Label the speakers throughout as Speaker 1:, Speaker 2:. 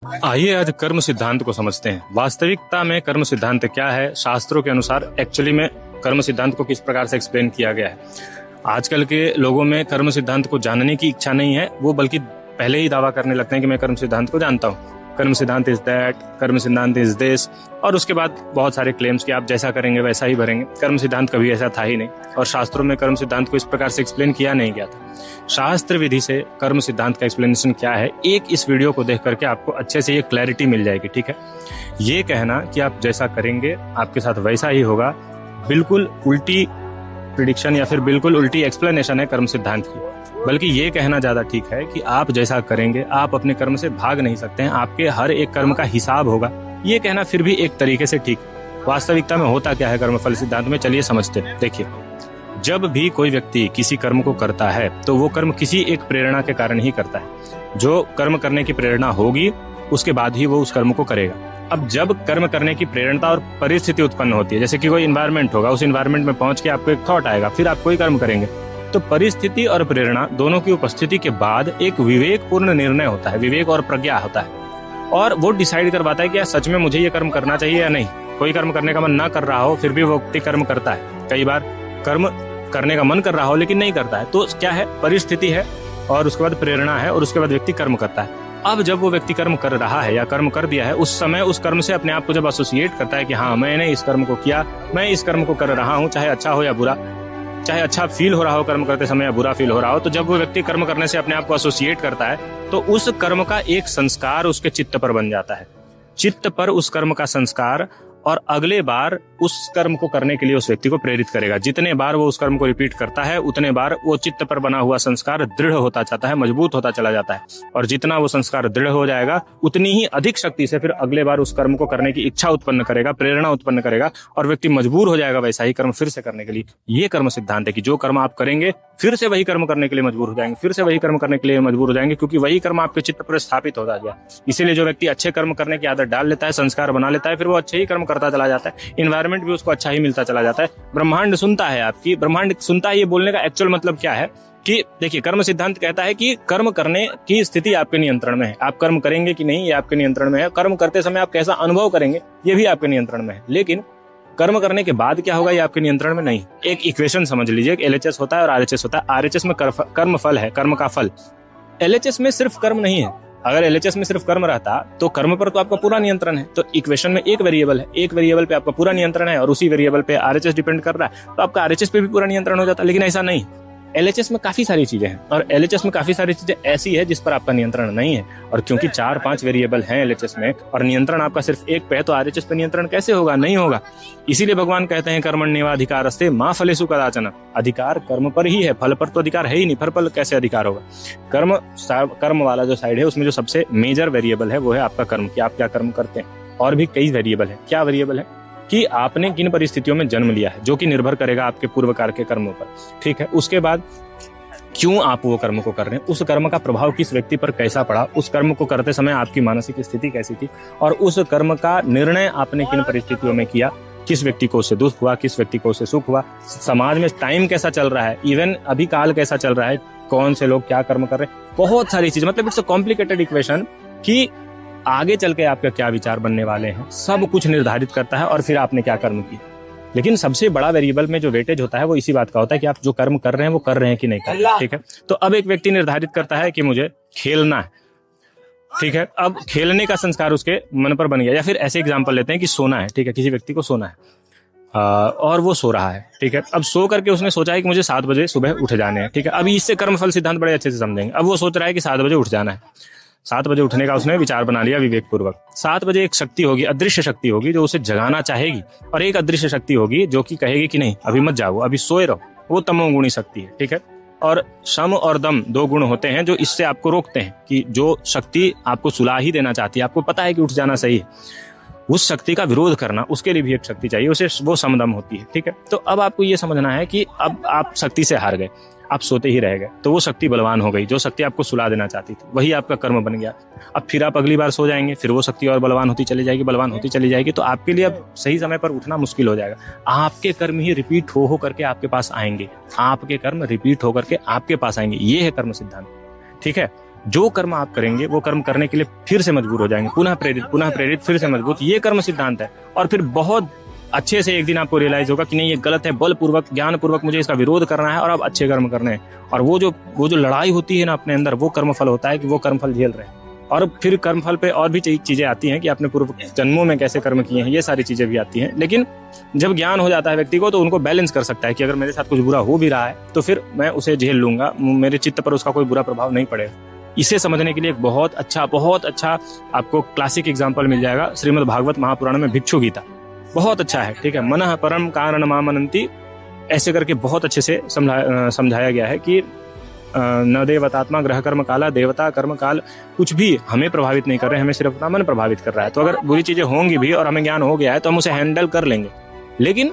Speaker 1: आइए आज कर्म सिद्धांत को समझते हैं। वास्तविकता में कर्म सिद्धांत क्या है, शास्त्रों के अनुसार एक्चुअली में कर्म सिद्धांत को किस प्रकार से एक्सप्लेन किया गया है। आजकल के लोगों में कर्म सिद्धांत को जानने की इच्छा नहीं है, वो बल्कि पहले ही दावा करने लगते हैं कि मैं कर्म सिद्धांत को जानता हूँ, कर्म सिद्धांत इज दैट, कर्म सिद्धांत इज दिस, और उसके बाद बहुत सारे क्लेम्स कि आप जैसा करेंगे वैसा ही भरेंगे। कर्म सिद्धांत कभी ऐसा था ही नहीं, और शास्त्रों में कर्म सिद्धांत को इस प्रकार से एक्सप्लेन किया नहीं गया था। शास्त्र विधि से कर्म सिद्धांत का एक्सप्लेनेशन क्या है, एक इस वीडियो को देख करके आपको अच्छे से ये क्लैरिटी मिल जाएगी। ठीक है, ये कहना कि आप जैसा करेंगे आपके साथ वैसा ही होगा, बिल्कुल उल्टी प्रिडिक्शन या फिर बिल्कुल उल्टी एक्सप्लेनेशन है कर्म सिद्धांत की। बल्कि ये कहना ज्यादा ठीक है कि आप जैसा करेंगे आप अपने कर्म से भाग नहीं सकते हैं, आपके हर एक कर्म का हिसाब होगा। ये कहना फिर भी एक तरीके से ठीक। वास्तविकता में होता क्या है कर्मफल सिद्धांत में, चलिए समझते हैं। देखिए, जब भी कोई व्यक्ति किसी कर्म को करता है तो वो कर्म किसी एक प्रेरणा के कारण ही करता है। जो कर्म करने की प्रेरणा होगी उसके बाद ही वो उस कर्म को करेगा। अब जब कर्म करने की प्रेरणा और परिस्थिति उत्पन्न होती है, जैसे कि कोई इन्वायरमेंट होगा, उस इन्वायरमेंट में पहुंच के आपको एक थॉट आएगा, फिर आप कोई कर्म करेंगे, तो परिस्थिति और प्रेरणा दोनों की उपस्थिति के बाद एक विवेकपूर्ण निर्णय होता है, विवेक और प्रज्ञा होता है, और वो डिसाइड करवाता है कि यार सच में मुझे ये कर्म करना चाहिए या नहीं। कोई कर्म करने का मन ना कर रहा हो फिर भी वो व्यक्ति कर्म करता है। कई बार कर्म करने का मन कर रहा हो लेकिन नहीं करता है, तो क्या है, परिस्थिति है और उसके बाद प्रेरणा है और उसके बाद व्यक्ति कर्म करता है। अब जब वो व्यक्ति कर्म कर रहा है या कर्म कर दिया है, उस समय उस कर्म से अपने आप को जब एसोसिएट करता है कि हाँ मैंने इस कर्म को किया, मैं इस कर्म को कर रहा हूँ, चाहे अच्छा हो या बुरा, चाहे अच्छा फील हो रहा हो कर्म करते समय या बुरा फील हो रहा हो, तो जब वो व्यक्ति कर्म करने से अपने आप को एसोसिएट करता है तो उस कर्म का एक संस्कार उसके चित्त पर बन जाता है। चित्त पर उस कर्म का संस्कार और अगले बार उस कर्म को करने के लिए उस व्यक्ति को प्रेरित करेगा। जितने बार वो उस कर्म को रिपीट करता है उतने बार वो चित्त पर बना हुआ संस्कार दृढ़ होता जाता है, मजबूत होता चला जाता है, और जितना वो संस्कार दृढ़ हो जाएगा उतनी ही अधिक शक्ति से फिर अगले बार उस कर्म को करने की इच्छा उत्पन्न करेगा, प्रेरणा उत्पन्न करेगा, और व्यक्ति मजबूर हो जाएगा वैसा ही कर्म फिर से करने के लिए। ये कर्म सिद्धांत है कि जो कर्म आप करेंगे फिर से वही कर्म करने के लिए मजबूर हो जाएंगे, फिर से वही कर्म करने के लिए मजबूर हो जाएंगे, क्योंकि वही कर्म आपके चित्त पर स्थापित हो गया। इसीलिए जो व्यक्ति अच्छे कर्म करने की आदत डाल लेता है, संस्कार बना लेता है, फिर वो अच्छे ही कर्म करता चला जाता है, इन्वायरमेंट भी उसको अच्छा ही मिलता चला जाता है, ब्रह्मांड सुनता है आपकी। ब्रह्मांड सुनता है, ये बोलने का एक्चुअल मतलब क्या है कि देखिए, कर्म सिद्धांत कहता है कि कर्म करने की स्थिति आपके नियंत्रण में है। आप कर्म करेंगे कि नहीं ये आपके नियंत्रण में है। कर्म करते समय आप कैसा अनुभव करेंगे ये भी आपके नियंत्रण में है, लेकिन कर्म करने के बाद क्या होगा ये आपके नियंत्रण में नहीं। एक इक्वेशन समझ लीजिए, LHS होता है और RHS होता है। RHS में कर्म फल है, कर्म का फल। LHS में सिर्फ कर्म नहीं है। अगर LHS में सिर्फ कर्म रहता तो कर्म पर तो आपका पूरा नियंत्रण है। तो इक्वेशन में एक वेरिएबल है, एक वेरिएबल पे आपका पूरा नियंत्रण है और उसी वेरिएबल पे RHS डिपेंड कर रहा है, तो आपका RHS पे भी पूरा नियंत्रण हो जाता है। लेकिन ऐसा नहीं, LHS में काफी सारी चीजें हैं और LHS में काफी सारी चीजें ऐसी है जिस पर आपका नियंत्रण नहीं है। और क्योंकि 4-5 वेरिएबल हैं LHS में और नियंत्रण आपका सिर्फ एक पे है, तो RHS पे नियंत्रण कैसे होगा, नहीं होगा। इसीलिए भगवान कहते हैं कर्मण्येवाधिकारस्ते मा फलेषु कदाचन। अधिकार कर्म पर ही है, फल पर तो अधिकार है ही नहीं, फल कैसे अधिकार होगा। कर्म वाला जो साइड है उसमें जो सबसे मेजर वेरिएबल है वो है आपका कर्म, कि आप क्या कर्म करते हैं। और भी कई वेरिएबल है। क्या वेरिएबल है कि आपने किन परिस्थितियों में जन्म लिया है, जो कि निर्भर करेगा आपके पूर्व कार्य के कर्मों पर। ठीक है, उसके बाद क्यों आप वो कर्म को कर रहे हैं, उस कर्म का प्रभाव किस व्यक्ति पर कैसा पड़ा, उस कर्म को करते समय आपकी मानसिक स्थिति कैसी थी, और उस कर्म का निर्णय आपने किन परिस्थितियों में किया, किस व्यक्ति को उससे दुख हुआ, किस व्यक्ति को उससे सुख हुआ, समाज में टाइम कैसा चल रहा है, इवन अभी काल कैसा चल रहा है, कौन से लोग क्या कर्म कर रहे हैं, बहुत सारी चीज। मतलब इट्स अ कॉम्प्लिकेटेड इक्वेशन कि आगे चल के आपका क्या विचार बनने वाले हैं, सब कुछ निर्धारित करता है, और फिर आपने क्या कर्म किया। लेकिन सबसे बड़ा वेरिएबल में जो वेटेज होता है वो इसी बात का होता है कि आप जो कर्म कर रहे हैं वो कर रहे हैं कि नहीं कर रहे हैं। ठीक है, तो अब एक व्यक्ति निर्धारित करता है कि मुझे खेलना है। ठीक है, अब खेलने का संस्कार उसके मन पर बन गया। या फिर ऐसे एग्जांपल लेते हैं कि सोना है। ठीक है, किसी व्यक्ति को सोना है और वो सो रहा है। ठीक है, अब सो करके उसने सोचा है कि मुझे 7 बजे सुबह उठ जाने हैं। ठीक है, अभी इससे कर्मफल सिद्धांत बड़े अच्छे से समझेंगे। अब वो सोच रहा है कि 7 बजे उठ जाना है, 7 बजे उठने का उसने विचार बना लिया विवेकपूर्वक। 7 बजे एक शक्ति होगी, अदृश्य शक्ति होगी जो उसे जगाना चाहेगी, और एक अदृश्य शक्ति होगी जो कि कहेगी कि नहीं अभी मत जाओ, अभी सोए रहो। वो तमोगुणी शक्ति है। ठीक है, और शम और दम 2 गुण होते हैं जो इससे आपको रोकते हैं, कि जो शक्ति आपको सुला ही देना चाहती है, आपको पता है कि उठ जाना सही है, उस शक्ति का विरोध करना, उसके लिए भी एक शक्ति चाहिए, उसे वो समदम होती है। ठीक है, तो अब आपको ये समझना है कि अब आप शक्ति से हार गए, आप सोते ही रह गए, तो वो शक्ति बलवान हो गई। जो शक्ति आपको सुला देना चाहती थी वही आपका कर्म बन गया। अब फिर आप अगली बार सो जाएंगे, फिर वो शक्ति और बलवान होती चली जाएगी, बलवान होती चली जाएगी, तो आपके लिए अब सही समय पर उठना मुश्किल हो जाएगा। आपके कर्म ही रिपीट हो करके आपके पास आएंगे, आपके कर्म रिपीट होकर के आपके पास आएंगे। ये है कर्म सिद्धांत। ठीक है, जो कर्म आप करेंगे वो कर्म करने के लिए फिर से मजबूर हो जाएंगे, पुनः प्रेरित फिर से मजबूत। ये कर्म सिद्धांत है। और फिर बहुत अच्छे से एक दिन आपको रियलाइज होगा कि नहीं, ये गलत है, बलपूर्वक ज्ञानपूर्वक मुझे इसका विरोध करना है और अब अच्छे कर्म करने हैं। और वो जो लड़ाई होती है ना अपने अंदर, वो कर्मफल होता है कि वो कर्मफल झेल रहे हैं। और फिर कर्मफल पे और भी चीजें आती हैं कि आपने पूर्व जन्मों में कैसे कर्म किए हैं, ये सारी चीजें भी आती हैं। लेकिन जब ज्ञान हो जाता है व्यक्ति को, तो उनको बैलेंस कर सकता है कि अगर मेरे साथ कुछ बुरा हो भी रहा है तो फिर मैं उसे झेल लूंगा, मेरे चित्त पर उसका कोई बुरा प्रभाव नहीं पड़ेगा। इसे समझने के लिए एक बहुत अच्छा आपको क्लासिक एग्जाम्पल मिल जाएगा श्रीमद् भागवत महापुराण में भिक्षु गीता। बहुत अच्छा है, ठीक है। मनः परम कारण मामनंती, ऐसे करके बहुत अच्छे से समझाया गया है कि न देवतात्मा ग्रह कर्म काला, देवता कर्म काल कुछ भी हमें प्रभावित नहीं कर रहे, हमें सिर्फ अपना मन प्रभावित कर रहा है। तो अगर बुरी चीजें होंगी भी और हमें ज्ञान हो गया है तो हम उसे हैंडल कर लेंगे। लेकिन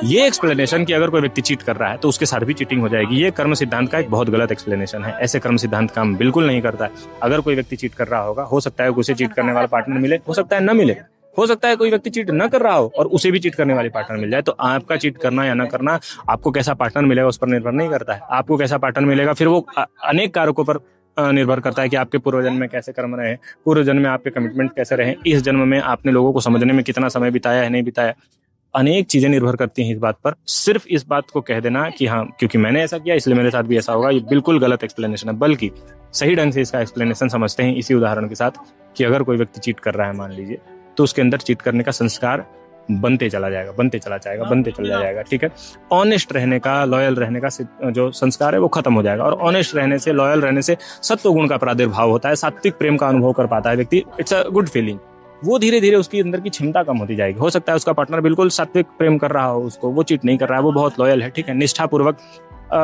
Speaker 1: ये एक्सप्लेनेशन कि अगर कोई व्यक्ति चीट कर रहा है तो उसके साथ भी चीटिंग हो जाएगी, ये कर्म सिद्धांत का एक बहुत गलत एक्सप्लेनेशन है। ऐसे कर्म सिद्धांत काम बिल्कुल नहीं करता है। अगर कोई व्यक्ति चीट कर रहा होगा, हो सकता है उसे चीट करने वाला पार्टनर मिले, हो सकता है न मिले, हो सकता है कोई व्यक्ति चीट न कर रहा हो और उसे भी चीट करने वाली पार्टनर मिल जाए। तो आपका चीट करना या ना करना, आपको कैसा पार्टनर मिलेगा उस पर निर्भर नहीं करता है। आपको कैसा पार्टनर मिलेगा फिर वो अनेक कारकों पर निर्भर करता है कि आपके पूर्व जन्म में कैसे कर्म रहे, पूर्व जन्म में आपके कमिटमेंट कैसे रहे, इस जन्म में आपने लोगों को समझने में कितना समय बिताया है, नहीं बिताया। अनेक चीजें निर्भर करती हैं इस बात पर। सिर्फ इस बात को कह देना कि हाँ क्योंकि मैंने ऐसा किया इसलिए मेरे साथ भी ऐसा होगा, ये बिल्कुल गलत एक्सप्लेनेशन है। बल्कि सही ढंग से इसका एक्सप्लेनेशन समझते हैं इसी उदाहरण के साथ कि अगर कोई व्यक्ति चीट कर रहा है मान लीजिए, तो उसके अंदर चीट करने का संस्कार बनते चला जाएगा, ठीक है। ऑनेस्ट रहने का, लॉयल रहने का जो संस्कार है वो खत्म हो जाएगा। और ऑनेस्ट रहने से, लॉयल रहने से सत्व गुण का प्रादुर्भाव होता है, सात्विक प्रेम का अनुभव कर पाता है व्यक्ति। It's a good feeling. वो धीरे धीरे उसकी अंदर की क्षमता कम होती जाएगी। हो सकता है उसका पार्टनर बिल्कुल सात्विक प्रेम कर रहा हो, उसको वो चीट नहीं कर रहा है, वो बहुत लॉयल है, ठीक है, निष्ठापूर्वक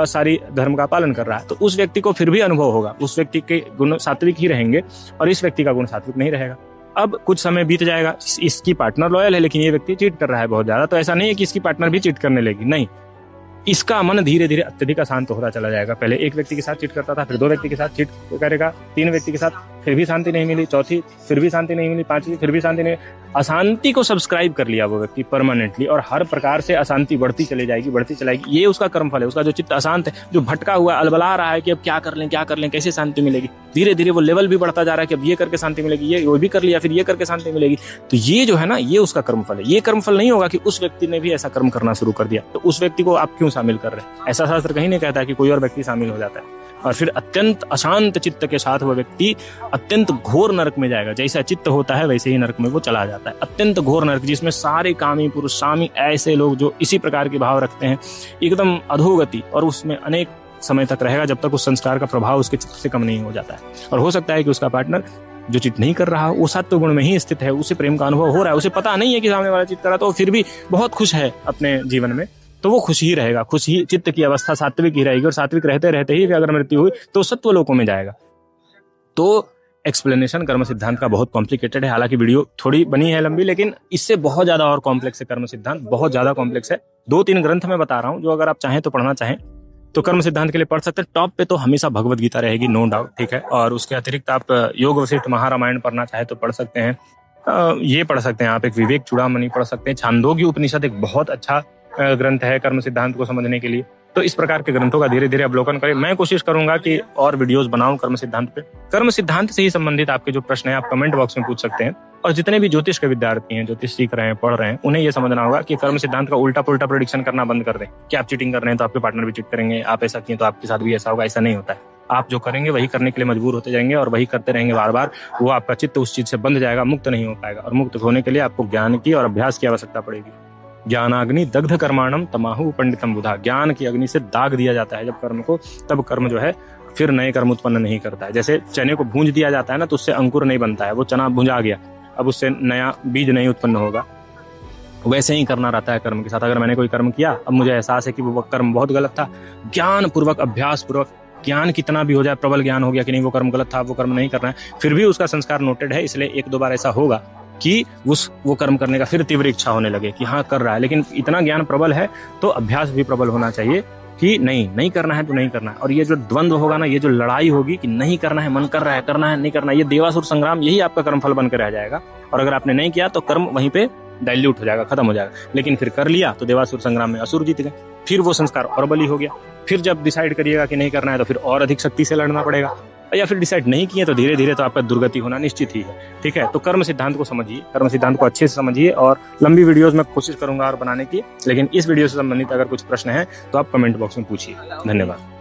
Speaker 1: सारी धर्म का पालन कर रहा है, तो उस व्यक्ति को फिर भी अनुभव होगा, उस व्यक्ति के गुण सात्विक ही रहेंगे और इस व्यक्ति का गुण सात्विक नहीं रहेगा। अब कुछ समय बीत जाएगा, इसकी पार्टनर लॉयल है लेकिन ये व्यक्ति चीट कर रहा है बहुत ज्यादा, तो ऐसा नहीं है कि इसकी पार्टनर भी चीट करने लगी, नहीं, इसका मन धीरे धीरे अत्यधिक अशांत होता चला जाएगा। पहले एक व्यक्ति के साथ चीट करता था, फिर 2 व्यक्ति के साथ चीट करेगा, 3 व्यक्ति के साथ, फिर भी शांति नहीं मिली, चौथी फिर भी शांति नहीं मिली, 5वीं फिर भी शांति नहीं। अशांति को सब्सक्राइब कर लिया वो व्यक्ति परमानेंटली, और हर प्रकार से अशांति बढ़ती चली जाएगी। ये उसका कर्मफल है। उसका जो चित्त अशांत है, जो भटका हुआ अलबला रहा है कि अब क्या कर लें, कैसे शांति मिलेगी, धीरे धीरे वो लेवल भी बढ़ता जा रहा है कि अब ये करके शांति मिलेगी, ये वो भी कर लिया, फिर ये करके शांति मिलेगी। तो ये जो है ना, ये उसका कर्मफल है। ये कर्मफल नहीं होगा कि उस व्यक्ति ने भी ऐसा कर्म करना शुरू कर दिया, तो उस व्यक्ति को आप क्यों शामिल कर रहे हैं? ऐसा शास्त्र कहीं नहीं कहता है कि कोई और व्यक्ति शामिल हो जाता है और फिर अत्यंत अशांत चित्त के साथ वो व्यक्ति अत्यंत घोर नरक में जाएगा। जैसा चित्त होता है वैसे ही नरक में वो चला जाता है। अत्यंत घोर नरक, जिसमें सारे कामी पुरुष, सामी ऐसे लोग जो इसी प्रकार के भाव रखते हैं, एकदम अधोगति, और उसमें अनेक समय तक रहेगा जब तक उस संस्कार का प्रभाव उसके चित्त से कम नहीं हो जाता है। और हो सकता है कि उसका पार्टनर जो चित नहीं कर रहा, वो सत्व गुण में ही स्थित है, उसे प्रेम का अनुभव हो रहा है, उसे पता नहीं है कि सामने वाला चित कर रहा, तो फिर भी बहुत खुश है अपने जीवन में, तो वो खुश ही रहेगा। खुश ही चित्त की अवस्था सात्विक ही रहेगी, और सात्विक रहते रहते ही अगर मृत्यु हुई तो सत्व लोकों में जाएगा। तो एक्सप्लेनेशन कर्म सिद्धांत का बहुत कॉम्प्लिकेटेड है। हालांकि वीडियो थोड़ी बनी है लंबी, लेकिन इससे बहुत ज्यादा और कॉम्प्लेक्स है कर्म सिद्धांत, बहुत ज्यादा कॉम्प्लेक्स है। 2-3 ग्रंथ में बता रहा हूँ, जो अगर आप चाहें तो पढ़ना चाहें तो कर्म सिद्धांत के लिए पढ़ सकते हैं। टॉप पे तो हमेशा भगवत गीता रहेगी, नो डाउट, ठीक है। और उसके अतिरिक्त आप योग वशिष्ठ महारामायण पढ़ना चाहे तो पढ़ सकते हैं। ये पढ़ सकते हैं आप, एक विवेक चूड़ामणि पढ़ सकते हैं। छांदोग्य उपनिषद एक बहुत अच्छा ग्रंथ है कर्म सिद्धांत को समझने के लिए। तो इस प्रकार के ग्रंथों का धीरे धीरे अवलोकन करें। मैं कोशिश करूंगा कि और वीडियोस बनाऊं कर्म सिद्धांत पे। कर्म सिद्धांत से ही संबंधित आपके जो प्रश्न है आप कमेंट बॉक्स में पूछ सकते हैं। और जितने भी ज्योतिष के विद्यार्थी हैं, ज्योतिष सीख रहे हैं, पढ़ रहे हैं, उन्हें यह समझना होगा कि कर्म सिद्धांत का उल्टा पुल्टा प्रेडिक्शन करना बंद कर दें कि आप चीटिंग कर रहे हैं तो आपके पार्टनर भी चीट करेंगे, आप ऐसा किए तो आपके साथ भी ऐसा होगा। ऐसा नहीं होता है। आप जो करेंगे वही करने के लिए मजबूर होते जाएंगे और वही करते रहेंगे बार बार। वो आपका चित्त उस चीज से बंध जाएगा, मुक्त नहीं हो पाएगा। और मुक्त होने के लिए आपको ज्ञान की और अभ्यास की आवश्यकता पड़ेगी। ज्ञानाग्नि दग्ध कर्माणम तमाहु पंडितम बुधा। ज्ञान की अग्नि से दाग दिया जाता है जब कर्म को, तब कर्म जो है फिर नए कर्म उत्पन्न नहीं करता है। जैसे चने को भूंज दिया जाता है ना, तो उससे अंकुर नहीं बनता है, वो चना भुंजा गया, अब उससे नया बीज नहीं उत्पन्न होगा। वैसे ही करना रहता है कर्म के साथ। अगर मैंने कोई कर्म किया, अब मुझे एहसास है कि वो कर्म बहुत गलत था, ज्ञान पूर्वक, अभ्यास पूर्वक, ज्ञान कितना भी हो जाए, प्रबल ज्ञान हो गया कि नहीं वो कर्म गलत था, वो कर्म नहीं करना है, फिर भी उसका संस्कार नोटेड है, इसलिए 1-2 बार ऐसा होगा कि वो कर्म करने का फिर तीव्र इच्छा होने लगे कि हाँ कर रहा है। लेकिन इतना ज्ञान प्रबल है तो अभ्यास भी प्रबल होना चाहिए कि नहीं करना है तो नहीं करना है। और ये जो द्वंद्व होगा ना, ये जो लड़ाई होगी कि नहीं करना है, मन कर रहा है, करना है, नहीं करना है, ये देवासुर संग्राम, यही आपका कर्मफल बनकर रह जाएगा। और अगर आपने नहीं किया तो कर्म वहीं पे डाइल्यूट हो जाएगा, खत्म हो जाएगा। लेकिन फिर कर लिया तो देवासुर संग्राम में असुर जीत गए, फिर वो संस्कार और बली हो गया। फिर जब डिसाइड करिएगा कि नहीं करना है तो फिर और अधिक शक्ति से लड़ना पड़ेगा। या फिर डिसाइड नहीं किए तो धीरे धीरे तो आपका दुर्गति होना निश्चित ही है। ठीक है, तो कर्म सिद्धांत को समझिए, कर्म सिद्धांत को अच्छे से समझिए, और लंबी वीडियोस में कोशिश करूंगा और बनाने की, लेकिन इस वीडियो से संबंधित अगर कुछ प्रश्न है तो आप कमेंट बॉक्स में पूछिए। धन्यवाद।